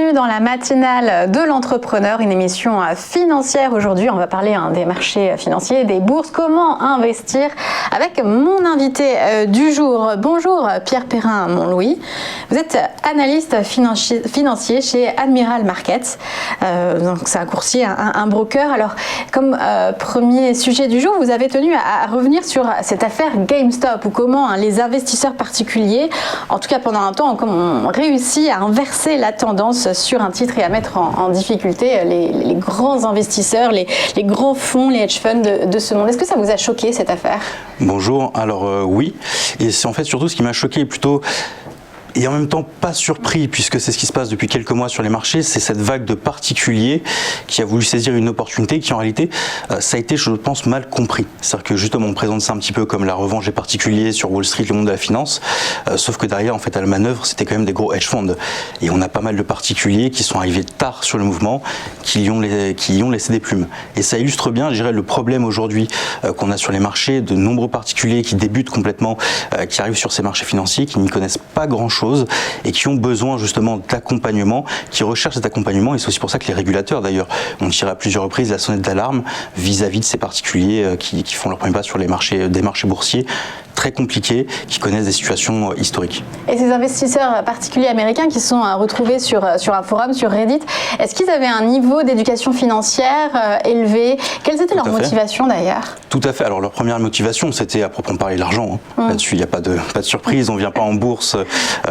bienvenue dans la matinale de l'entrepreneur, une émission financière. Aujourd'hui, on va parler des marchés financiers, des bourses, comment investir avec mon invité du jour. Bonjour Pierre Perrin-Montlouis, vous êtes analyste financier chez Admiral Markets, donc c'est un courtier, un broker. Alors comme premier sujet du jour, vous avez tenu à revenir sur cette affaire GameStop, ou comment les investisseurs particuliers, en tout cas pendant un temps, ont réussi à inverser la tendance sur un titre et à mettre en difficulté les grands investisseurs, les grands fonds, les hedge funds de ce monde. Est-ce que ça vous a choqué cette affaire? Bonjour, alors oui, et c'est en fait surtout ce qui m'a choqué plutôt, et en même temps pas surpris, puisque c'est ce qui se passe depuis quelques mois sur les marchés, c'est cette vague de particuliers qui a voulu saisir une opportunité qui en réalité, ça a été, je pense, mal compris. C'est-à-dire que justement on présente ça un petit peu comme la revanche des particuliers sur Wall Street, le monde de la finance, sauf que derrière en fait à la manœuvre c'était quand même des gros hedge funds. Et on a pas mal de particuliers qui sont arrivés tard sur le mouvement, qui y ont laissé des plumes. Et ça illustre bien, je dirais, le problème aujourd'hui qu'on a sur les marchés, de nombreux particuliers qui débutent complètement, qui arrivent sur ces marchés financiers, qui n'y connaissent pas grand-chose et qui ont besoin justement d'accompagnement, qui recherchent cet accompagnement. Et c'est aussi pour ça que les régulateurs d'ailleurs ont tiré à plusieurs reprises la sonnette d'alarme vis-à-vis de ces particuliers qui font leur premier pas sur des marchés boursiers très compliqués, qui connaissent des situations historiques. Et ces investisseurs particuliers américains qui sont retrouvés sur un forum, sur Reddit, est-ce qu'ils avaient un niveau d'éducation financière élevé? Quelles étaient leurs motivations d'ailleurs? Tout à fait. Alors leur première motivation, c'était à proprement parler l'argent. Là-dessus, il n'y a pas de surprise. On ne vient pas en bourse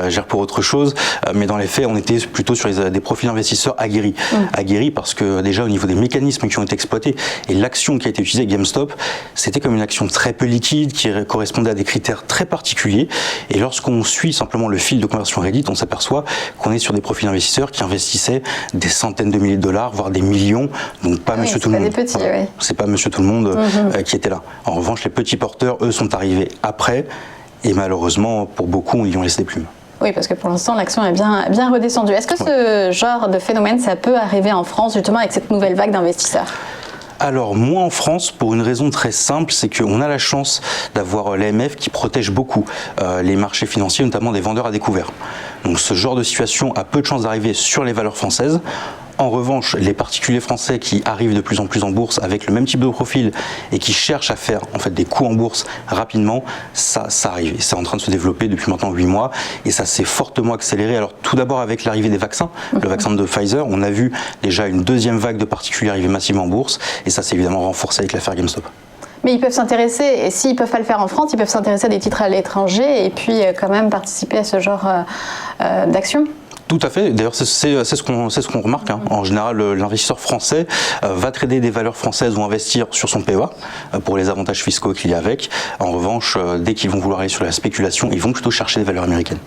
gère pour autre chose. Mais dans les faits, on était plutôt sur des profils investisseurs aguerris. Aguerris parce que déjà au niveau des mécanismes qui ont été exploités et l'action qui a été utilisée, GameStop, c'était comme une action très peu liquide qui correspondait à des critères très particuliers. Et lorsqu'on suit simplement le fil de conversion Reddit, on s'aperçoit qu'on est sur des profils investisseurs qui investissaient des centaines de milliers de dollars, voire des millions. Donc pas monsieur tout le monde. C'est pas monsieur tout le monde qui était là. En revanche, les petits porteurs, eux, sont arrivés après. Et malheureusement, pour beaucoup, ils ont laissé des plumes. Oui, parce que pour l'instant, l'action est bien redescendue. Est-ce que ce genre de phénomène, ça peut arriver en France, justement, avec cette nouvelle vague d'investisseurs? Alors, moins en France, pour une raison très simple, c'est qu'on a la chance d'avoir l'AMF qui protège beaucoup les marchés financiers, notamment des vendeurs à découvert. Donc ce genre de situation a peu de chances d'arriver sur les valeurs françaises. En revanche, les particuliers français qui arrivent de plus en plus en bourse avec le même type de profil et qui cherchent à faire en fait des coups en bourse rapidement, ça arrive. Et c'est en train de se développer depuis maintenant 8 mois et ça s'est fortement accéléré. Alors tout d'abord avec l'arrivée des vaccins, le vaccin de Pfizer, on a vu déjà une deuxième vague de particuliers arriver massivement en bourse et ça s'est évidemment renforcé avec l'affaire GameStop. Mais ils peuvent s'intéresser, et s'ils ne peuvent pas le faire en France, ils peuvent s'intéresser à des titres à l'étranger et puis quand même participer à ce genre d'action. Tout à fait. D'ailleurs, c'est ce qu'on remarque. En général, l'investisseur français va trader des valeurs françaises ou investir sur son PEA pour les avantages fiscaux qu'il y a avec. En revanche, dès qu'ils vont vouloir aller sur la spéculation, ils vont plutôt chercher des valeurs américaines.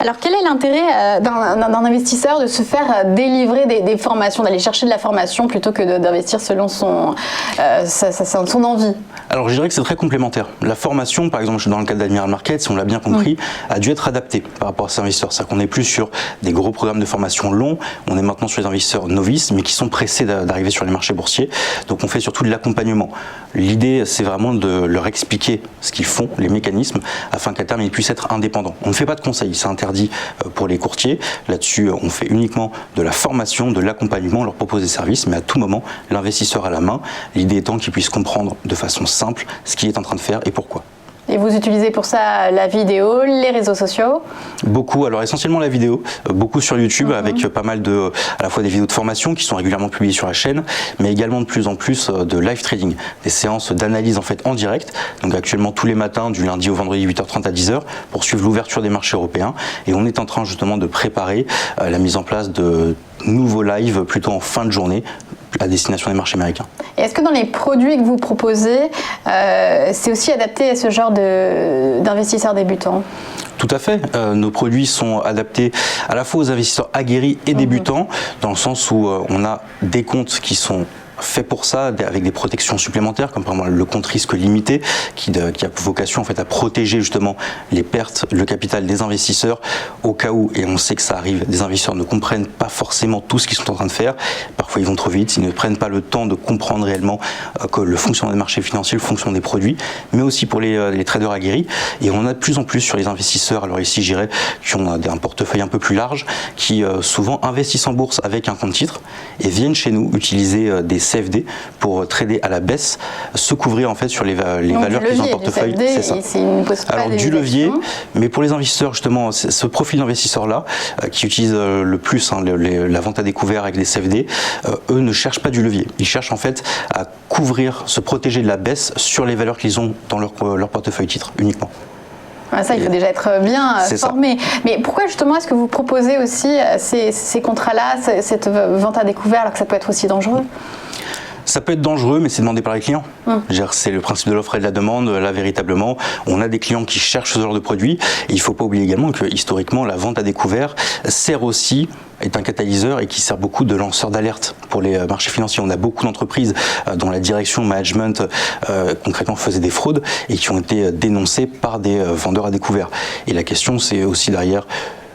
Alors, quel est l'intérêt d'un investisseur de se faire délivrer des formations, d'aller chercher de la formation plutôt que d'investir selon son envie? Alors, je dirais que c'est très complémentaire. La formation, par exemple, dans le cadre d'Admiral Markets, si on l'a bien compris, a dû être adaptée par rapport à ces investisseurs. C'est-à-dire qu'on n'est plus sur des gros programmes de formation longs, on est maintenant sur des investisseurs novices, mais qui sont pressés d'arriver sur les marchés boursiers. Donc, on fait surtout de l'accompagnement. L'idée, c'est vraiment de leur expliquer ce qu'ils font, les mécanismes, afin qu'à terme, ils puissent être indépendants. On ne fait pas de conseils, c'est interdit pour les courtiers. Là-dessus, on fait uniquement de la formation, de l'accompagnement, on leur propose des services, mais à tout moment, l'investisseur a la main. L'idée étant qu'il puisse comprendre de façon simple ce qu'il est en train de faire et pourquoi. Et vous utilisez pour ça la vidéo, les réseaux sociaux? Beaucoup, alors essentiellement la vidéo, beaucoup sur YouTube avec pas mal à la fois des vidéos de formation qui sont régulièrement publiées sur la chaîne, mais également de plus en plus de live trading, des séances d'analyse en fait en direct, donc actuellement tous les matins du lundi au vendredi 8h30 à 10h pour suivre l'ouverture des marchés européens et on est en train justement de préparer la mise en place de nouveaux lives plutôt en fin de journée à destination des marchés américains. Et est-ce que dans les produits que vous proposez, c'est aussi adapté à ce genre d'investisseurs débutants? Tout à fait. Nos produits sont adaptés à la fois aux investisseurs aguerris et débutants, dans le sens où on a des comptes qui sont fait pour ça, avec des protections supplémentaires, comme par exemple le compte risque limité, qui a vocation en fait à protéger justement les pertes, le capital des investisseurs, au cas où, et on sait que ça arrive, des investisseurs ne comprennent pas forcément tout ce qu'ils sont en train de faire. Parfois ils vont trop vite, ils ne prennent pas le temps de comprendre réellement que le fonctionnement des marchés financiers, le fonctionnement des produits, mais aussi pour les traders aguerris. Et on a de plus en plus sur les investisseurs, alors ici j'irais, qui ont un portefeuille un peu plus large, qui souvent investissent en bourse avec un compte titre et viennent chez nous utiliser des CFD pour trader à la baisse, se couvrir en fait sur les valeurs qu'ils ont en portefeuille. C'est ça. Alors du levier, mais pour les investisseurs justement, ce profil d'investisseur-là qui utilise le plus la vente à découvert avec des CFD, eux ne cherchent pas du levier. Ils cherchent en fait à couvrir, se protéger de la baisse sur les valeurs qu'ils ont dans leur portefeuille titre uniquement. Ça, il faut déjà être bien formé. Mais pourquoi justement est-ce que vous proposez aussi ces contrats-là, cette vente à découvert, alors que ça peut être aussi dangereux ? Ça peut être dangereux, mais c'est demandé par les clients. C'est le principe de l'offre et de la demande. Là, véritablement, on a des clients qui cherchent ce genre de produit. Et il ne faut pas oublier également que, historiquement, la vente à découvert est un catalyseur et qui sert beaucoup de lanceur d'alerte pour les marchés financiers. On a beaucoup d'entreprises dont la direction management concrètement faisait des fraudes et qui ont été dénoncées par des vendeurs à découvert. Et la question, c'est aussi derrière,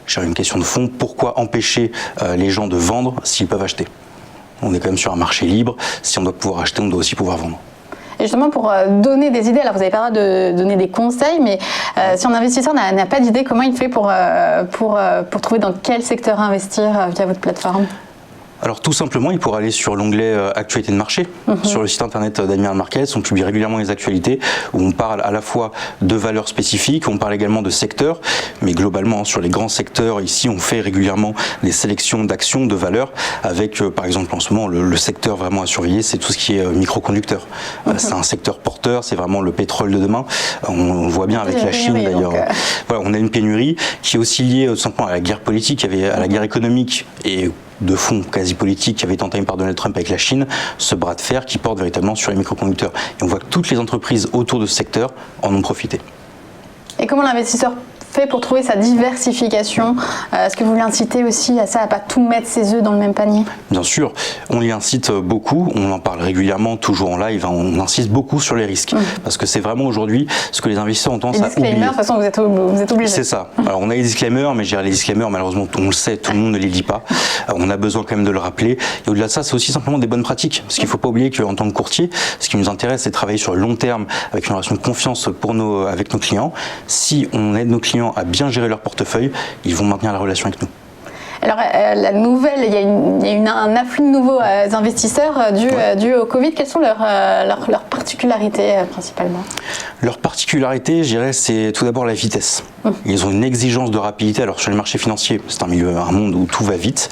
j'ai une question de fond, pourquoi empêcher les gens de vendre s'ils peuvent acheter ? On est quand même sur un marché libre. Si on doit pouvoir acheter, on doit aussi pouvoir vendre. Et justement, pour donner des idées, alors vous n'avez pas le droit de donner des conseils, mais si un investisseur n'a pas d'idée, comment il fait pour trouver dans quel secteur investir via votre plateforme ? Alors tout simplement, il pourra aller sur l'onglet Actualités de marché, sur le site internet d'Admiral Markets. On publie régulièrement les actualités où on parle à la fois de valeurs spécifiques, on parle également de secteurs, mais globalement sur les grands secteurs, ici on fait régulièrement des sélections d'actions, de valeurs, avec par exemple en ce moment le secteur vraiment à surveiller, c'est tout ce qui est microconducteurs. C'est un secteur porteur, c'est vraiment le pétrole de demain. On voit bien avec la Chine d'ailleurs. Voilà, on a une pénurie qui est aussi liée tout simplement à la guerre politique, à la guerre économique et de fond quasi politique qui avait été entamé par Donald Trump avec la Chine, ce bras de fer qui porte véritablement sur les microconducteurs. Et on voit que toutes les entreprises autour de ce secteur en ont profité. Et comment l'investisseur fait pour trouver sa diversification ? Est-ce que vous l'incitez aussi à ça, à ne pas tout mettre ses œufs dans le même panier ? Bien sûr, on y incite beaucoup, on en parle régulièrement, toujours en live, on insiste beaucoup sur les risques, parce que c'est vraiment aujourd'hui ce que les investisseurs ont tendance à oublier. De toute façon, vous êtes obligés. C'est ça. Alors on a les disclaimers, mais les disclaimers, malheureusement, on le sait, tout le monde ne les lit pas. On a besoin quand même de le rappeler. Et au-delà de ça, c'est aussi simplement des bonnes pratiques, parce qu'il ne faut pas oublier qu'en tant que courtier, ce qui nous intéresse, c'est de travailler sur le long terme, avec une relation de confiance avec nos clients. Si on aide nos clients à bien gérer leur portefeuille, ils vont maintenir la relation avec nous. Alors, la nouvelle, il y a eu un afflux de nouveaux investisseurs dû au Covid. Quelles sont leurs particularités principalement ? Leur particularité, je dirais, c'est tout d'abord la vitesse. Ils ont une exigence de rapidité. Alors sur les marchés financiers, c'est un monde où tout va vite.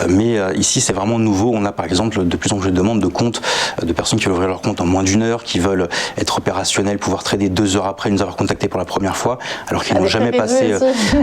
Mais ici, c'est vraiment nouveau. On a par exemple de plus en plus de demandes de comptes de personnes qui veulent ouvrir leur compte en moins d'1 heure, qui veulent être opérationnels, pouvoir trader 2 heures après nous avoir contactés pour la première fois, alors qu'ils n'ont jamais passé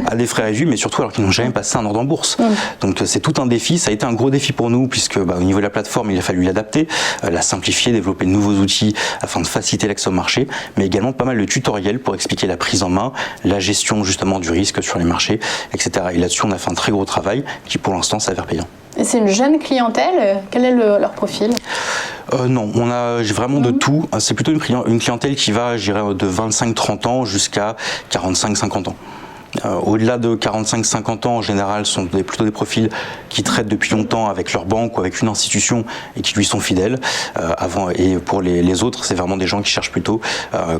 à des frais réduits, mais surtout alors qu'ils n'ont jamais passé un ordre en bourse. Donc c'est tout un défi. Ça a été un gros défi pour nous puisque au niveau de la plateforme, il a fallu l'adapter, la simplifier, développer de nouveaux outils afin de faciliter l'accès au marché, mais également pas mal de tutoriels pour expliquer la prise en main, la gestion justement du risque sur les marchés, etc. Et là-dessus, on a fait un très gros travail qui pour l'instant s'avère payant. Et c'est une jeune clientèle. Quel est leur profil ? Non, on a vraiment de tout. C'est plutôt une clientèle qui va, je dirais, de 25-30 ans jusqu'à 45-50 ans. Au-delà de 45-50 ans, en général, sont plutôt des profils qui traitent depuis longtemps avec leur banque ou avec une institution et qui lui sont fidèles. Et pour les autres, c'est vraiment des gens qui cherchent plutôt,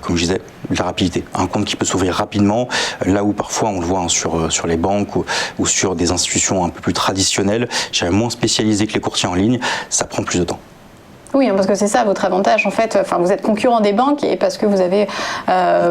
comme je disais, de la rapidité. Un compte qui peut s'ouvrir rapidement, là où parfois on le voit sur les banques ou sur des institutions un peu plus traditionnelles, moins spécialisées que les courtiers en ligne, ça prend plus de temps. Oui, parce que c'est ça votre avantage en fait. Enfin, vous êtes concurrent des banques et parce que vous avez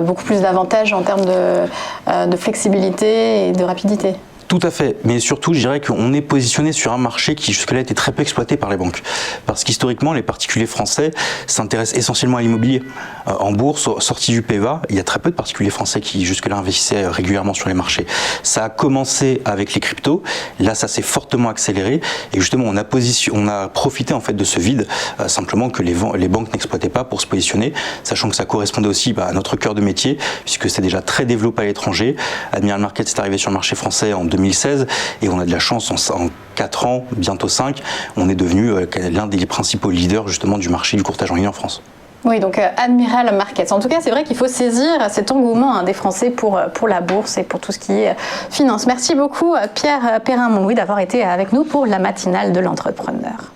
beaucoup plus d'avantages en termes de flexibilité et de rapidité. Tout à fait, mais surtout je dirais qu'on est positionné sur un marché qui jusque-là était très peu exploité par les banques. Parce qu'historiquement, les particuliers français s'intéressent essentiellement à l'immobilier. En bourse, sortie du PEA, il y a très peu de particuliers français qui jusque-là investissaient régulièrement sur les marchés. Ça a commencé avec les cryptos, là ça s'est fortement accéléré et justement on a profité en fait de ce vide, simplement que les banques n'exploitaient pas pour se positionner, sachant que ça correspondait aussi à notre cœur de métier, puisque c'est déjà très développé à l'étranger. Admiral Markets est arrivé sur le marché français en 2019, 2016 et on a de la chance en 4 ans, bientôt 5, on est devenu l'un des principaux leaders justement du marché du courtage en ligne en France. Oui, donc Admiral Markets. En tout cas, c'est vrai qu'il faut saisir cet engouement des Français pour la bourse et pour tout ce qui est finance. Merci beaucoup Pierre Perrin-Montlouis d'avoir été avec nous pour la matinale de l'entrepreneur.